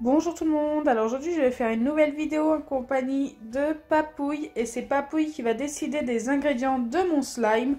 Bonjour tout le monde, alors aujourd'hui je vais faire une nouvelle vidéo en compagnie de Papouille et c'est Papouille qui va décider des ingrédients de mon slime.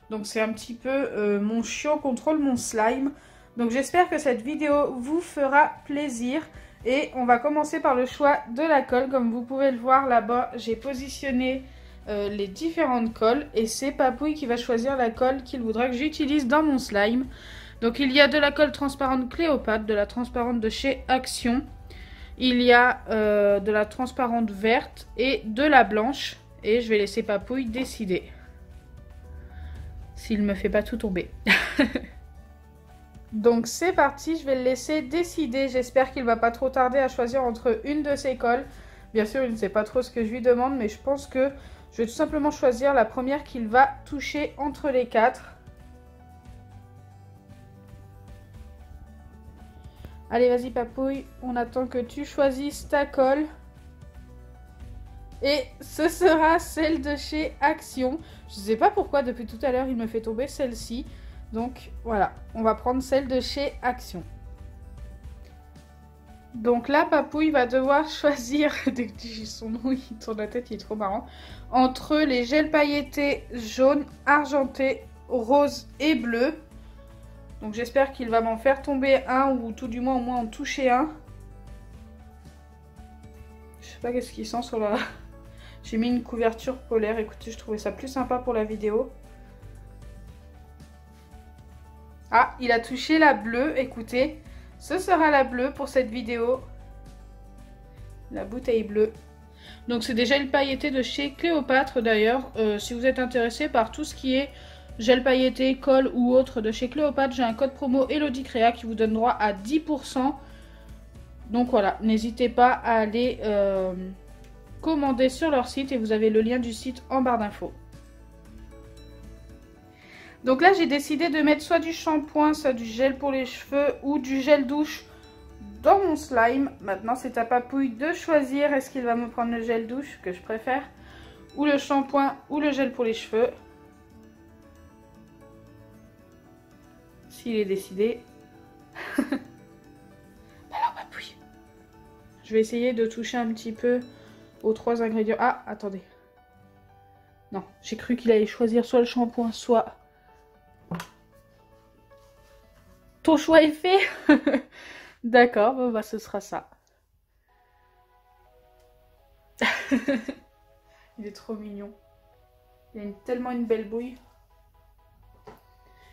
Donc c'est un petit peu mon chiot contrôle mon slime. Donc j'espère que cette vidéo vous fera plaisir et on va commencer par le choix de la colle. Comme vous pouvez le voir là-bas, j'ai positionné les différentes colles et c'est Papouille qui va choisir la colle qu'il voudra que j'utilise dans mon slime. Donc il y a de la colle transparente Cléopâtre, de la transparente de chez Action. Il y a de la transparente verte et de la blanche. Et je vais laisser Papouille décider. S'il ne me fait pas tout tomber. Donc c'est parti, je vais le laisser décider. J'espère qu'il ne va pas trop tarder à choisir entre une de ces colles. Bien sûr, il ne sait pas trop ce que je lui demande, mais je pense que je vais tout simplement choisir la première qu'il va toucher entre les quatre. Allez, vas-y Papouille, on attend que tu choisisses ta colle. Et ce sera celle de chez Action. Je ne sais pas pourquoi depuis tout à l'heure il me fait tomber celle-ci. Donc voilà, on va prendre celle de chez Action. Donc là, Papouille va devoir choisir, dès que j'ai son nom, il tourne la tête, il est trop marrant, entre les gels pailletés jaune, argenté, rose et bleu. Donc j'espère qu'il va m'en faire tomber un ou tout du moins au moins en toucher un. Je sais pas qu'est-ce qu'il sent sur la... J'ai mis une couverture polaire, écoutez, je trouvais ça plus sympa pour la vidéo. Ah, il a touché la bleue, écoutez. Ce sera la bleue pour cette vidéo. La bouteille bleue. Donc c'est des gels pailletés de chez Cléopâtre d'ailleurs. Si vous êtes intéressé par tout ce qui est gel pailleté, colle ou autre de chez Cléopâtre, j'ai un code promo ElodieCréa qui vous donne droit à 10%. Donc voilà, n'hésitez pas à aller commander sur leur site et vous avez le lien du site en barre d'infos. Donc là, j'ai décidé de mettre soit du shampoing, soit du gel pour les cheveux ou du gel douche dans mon slime. Maintenant, c'est à Papouille de choisir. Est-ce qu'il va me prendre le gel douche, que je préfère, ou le shampoing, ou le gel pour les cheveux. S'il est décidé. Alors, Papouille. Je vais essayer de toucher un petit peu aux trois ingrédients. Ah, attendez. Non, j'ai cru qu'il allait choisir soit le shampoing, soit... Ton choix est fait. D'accord, bon, bah ce sera ça. Il est trop mignon. Il a tellement une belle bouille.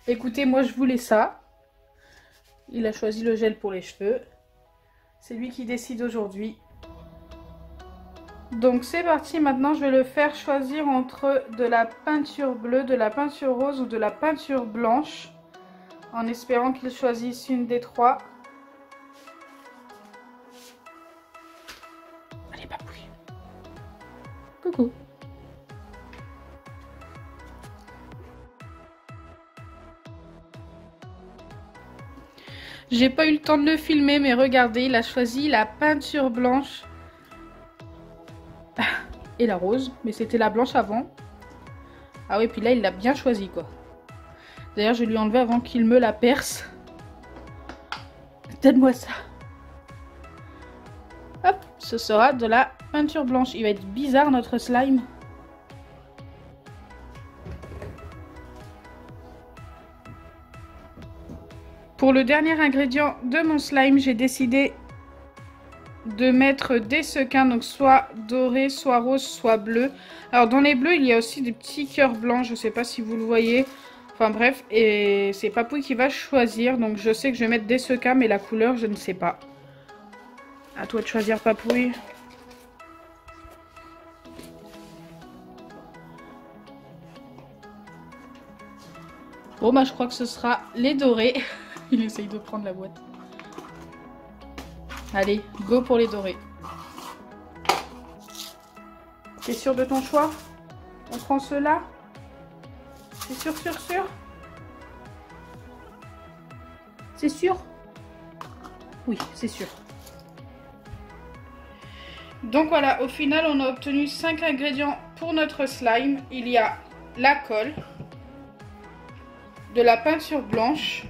Écoutez, moi je voulais ça. Il a choisi le gel pour les cheveux. C'est lui qui décide aujourd'hui. Donc c'est parti, maintenant je vais le faire choisir entre de la peinture bleue, de la peinture rose ou de la peinture blanche. En espérant qu'il choisisse une des trois. Allez, Papouille. Coucou. J'ai pas eu le temps de le filmer, mais regardez, il a choisi la peinture blanche. Et la rose, mais c'était la blanche avant. Ah oui, puis là, il l'a bien choisi, quoi. D'ailleurs, je vais lui enlever avant qu'il me la perce. Donne-moi ça. Hop, ce sera de la peinture blanche. Il va être bizarre, notre slime. Pour le dernier ingrédient de mon slime, j'ai décidé de mettre des sequins, donc soit doré, soit rose, soit bleu. Alors dans les bleus, il y a aussi des petits cœurs blancs, je ne sais pas si vous le voyez. Enfin bref, et c'est Papouille qui va choisir, donc je sais que je vais mettre des sequins, mais la couleur, je ne sais pas. À toi de choisir, Papouille. Bon bah je crois que ce sera les dorés. Il essaye de prendre la boîte. Allez, go pour les dorés. T'es sûr de ton choix? On prend ceux-là? C'est sûr, sûr, sûr? C'est sûr? Oui, c'est sûr. Donc voilà, au final, on a obtenu 5 ingrédients pour notre slime. Il y a la colle, de la peinture blanche,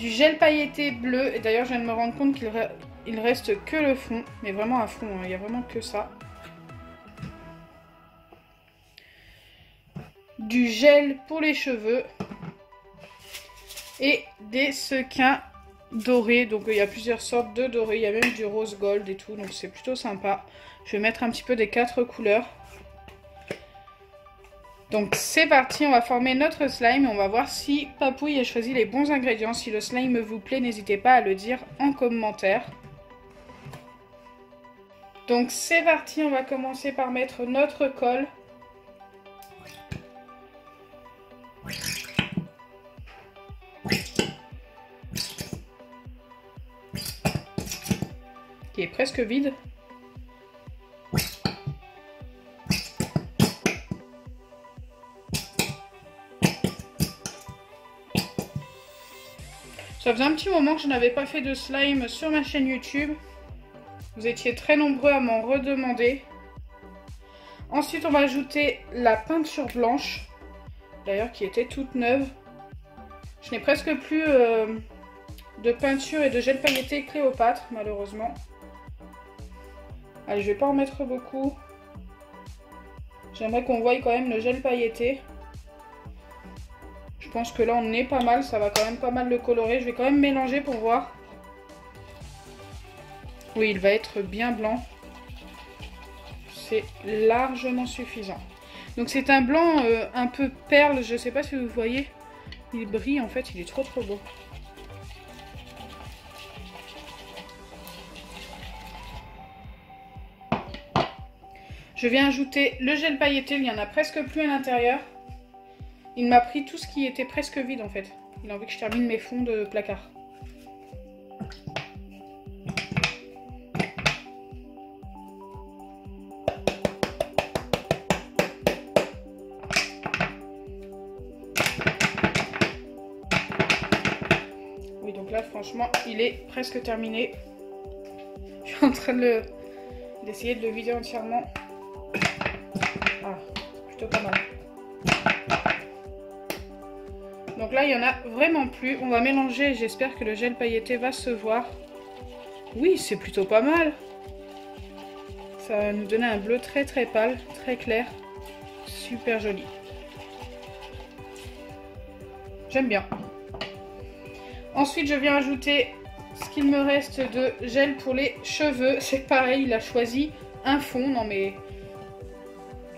du gel pailleté bleu. Et d'ailleurs, je viens de me rendre compte qu'il reste que le fond. Mais vraiment à fond, hein, il n'y a vraiment que ça. Du gel pour les cheveux. Et des sequins dorés. Donc il y a plusieurs sortes de dorés. Il y a même du rose gold et tout. Donc c'est plutôt sympa. Je vais mettre un petit peu des 4 couleurs. Donc c'est parti, on va former notre slime. On va voir si Papouille a choisi les bons ingrédients. Si le slime vous plaît, n'hésitez pas à le dire en commentaire. Donc c'est parti, on va commencer par mettre notre colle. Qui est presque vide. Ça faisait un petit moment que je n'avais pas fait de slime sur ma chaîne YouTube. Vous étiez très nombreux à m'en redemander. Ensuite, on va ajouter la peinture blanche. D'ailleurs, qui était toute neuve. Je n'ai presque plus de peinture et de gel pailleté Cléopâtre, malheureusement. Allez, je vais pas en mettre beaucoup. J'aimerais qu'on voie quand même le gel pailleté. Je pense que là on est pas mal, ça va quand même pas mal le colorer. Je vais quand même mélanger pour voir. Oui, il va être bien blanc. C'est largement suffisant. Donc c'est un blanc un peu perle, je sais pas si vous voyez. Il brille en fait, il est trop beau. Je viens ajouter le gel pailleté, il n'y en a presque plus à l'intérieur. Il m'a pris tout ce qui était presque vide en fait. Il a envie que je termine mes fonds de placard. Oui, donc là franchement il est presque terminé. Je suis en train d'essayer de le vider entièrement. Ah, plutôt pas mal. Donc là, il n'y en a vraiment plus. On va mélanger. J'espère que le gel pailleté va se voir. Oui, c'est plutôt pas mal. Ça va nous donner un bleu très pâle, très clair. Super joli. J'aime bien. Ensuite, je viens ajouter ce qu'il me reste de gel pour les cheveux. C'est pareil, il a choisi un fond. Non mais...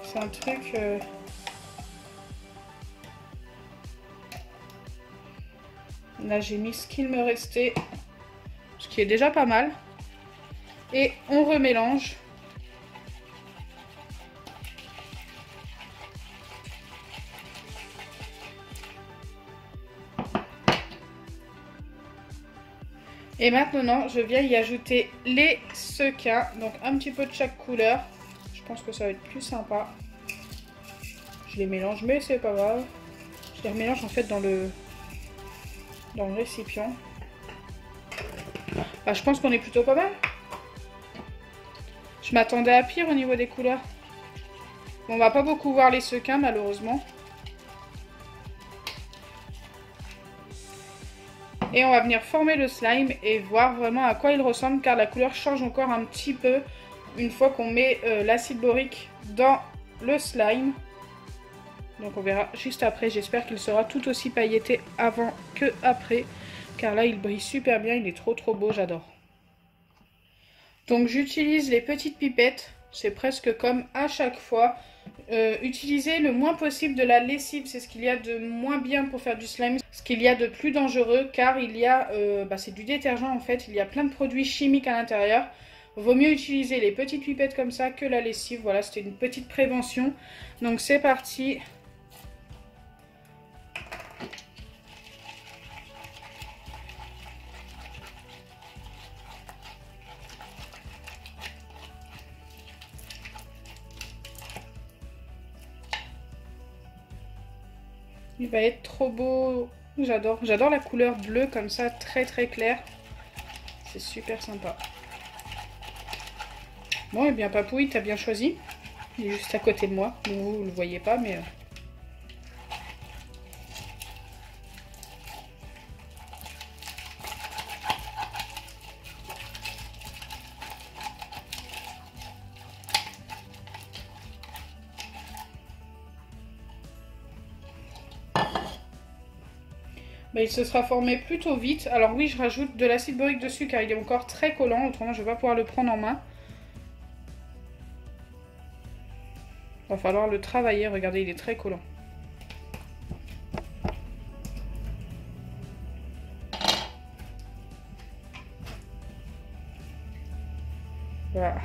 c'est un truc... Là, j'ai mis ce qu'il me restait, ce qui est déjà pas mal. Et on remélange. Et maintenant, je viens y ajouter les sequins. Donc, un petit peu de chaque couleur. Je pense que ça va être plus sympa. Je les mélange, mais c'est pas grave. Je les remélange en fait dans le récipient. Bah, je pense qu'on est plutôt pas mal. Je m'attendais à pire au niveau des couleurs. Bon, on va pas beaucoup voir les sequins malheureusement. Et on va venir former le slime et voir vraiment à quoi il ressemble, car la couleur change encore un petit peu une fois qu'on met l'acide borique dans le slime. Donc on verra juste après. J'espère qu'il sera tout aussi pailleté avant que après, car là il brille super bien, il est trop beau, j'adore. Donc j'utilise les petites pipettes, c'est presque comme à chaque fois. Utilisez le moins possible de la lessive, c'est ce qu'il y a de moins bien pour faire du slime, ce qu'il y a de plus dangereux, car il y a, c'est du détergent en fait, il y a plein de produits chimiques à l'intérieur. Vaut mieux utiliser les petites pipettes comme ça que la lessive. Voilà, c'était une petite prévention. Donc c'est parti. Il va être trop beau. J'adore. J'adore la couleur bleue comme ça, très claire. C'est super sympa. Bon, et bien Papouille, t'as bien choisi. Il est juste à côté de moi. Bon, vous ne le voyez pas, mais... il se sera formé plutôt vite. Alors oui, je rajoute de l'acide borique dessus car il est encore très collant, autrement je ne vais pas pouvoir le prendre en main. Il va falloir le travailler, regardez, il est très collant. Voilà.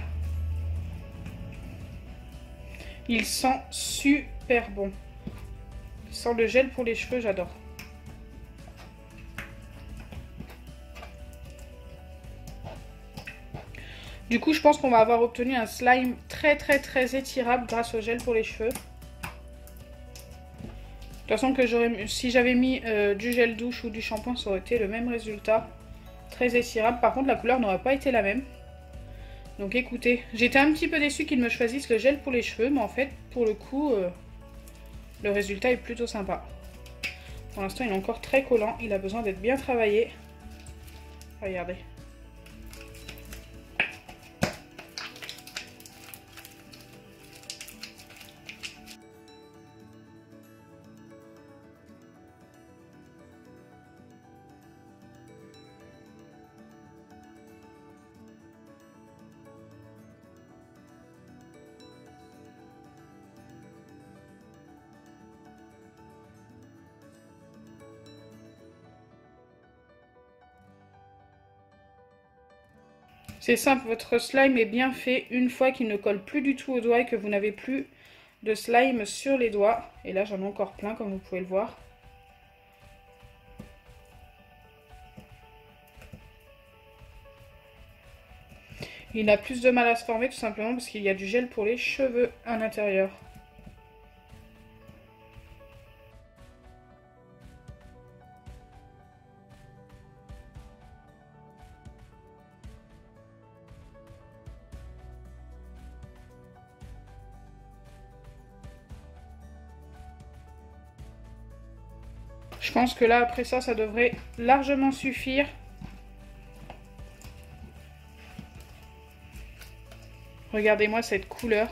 Il sent super bon. Il sent le gel pour les cheveux, j'adore. Du coup, je pense qu'on va avoir obtenu un slime très étirable grâce au gel pour les cheveux. De toute façon, si j'avais mis du gel douche ou du shampoing, ça aurait été le même résultat. Très étirable. Par contre, la couleur n'aurait pas été la même. Donc écoutez, j'étais un petit peu déçue qu'ils me choisissent le gel pour les cheveux, mais en fait, pour le coup, le résultat est plutôt sympa. Pour l'instant, il est encore très collant, il a besoin d'être bien travaillé. Regardez. C'est simple, votre slime est bien fait une fois qu'il ne colle plus du tout aux doigts et que vous n'avez plus de slime sur les doigts. Et là, j'en ai encore plein, comme vous pouvez le voir. Il a plus de mal à se former tout simplement parce qu'il y a du gel pour les cheveux à l'intérieur. Je pense que là, après ça, ça devrait largement suffire. Regardez-moi cette couleur.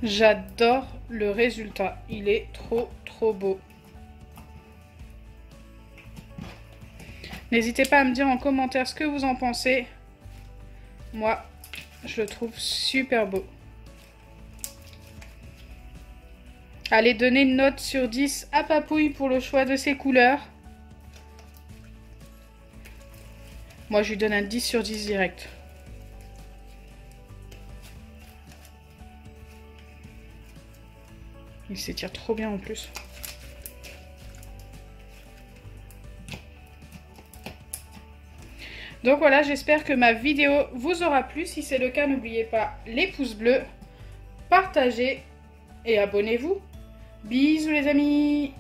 J'adore le résultat. Il est trop beau. N'hésitez pas à me dire en commentaire ce que vous en pensez. Moi, je le trouve super beau. Allez, donnez une note sur 10 à Papouille pour le choix de ses couleurs. Moi, je lui donne un 10 sur 10 direct. Il s'étire trop bien en plus. Donc voilà, j'espère que ma vidéo vous aura plu. Si c'est le cas, n'oubliez pas les pouces bleus, partagez et abonnez-vous. Bisous les amis!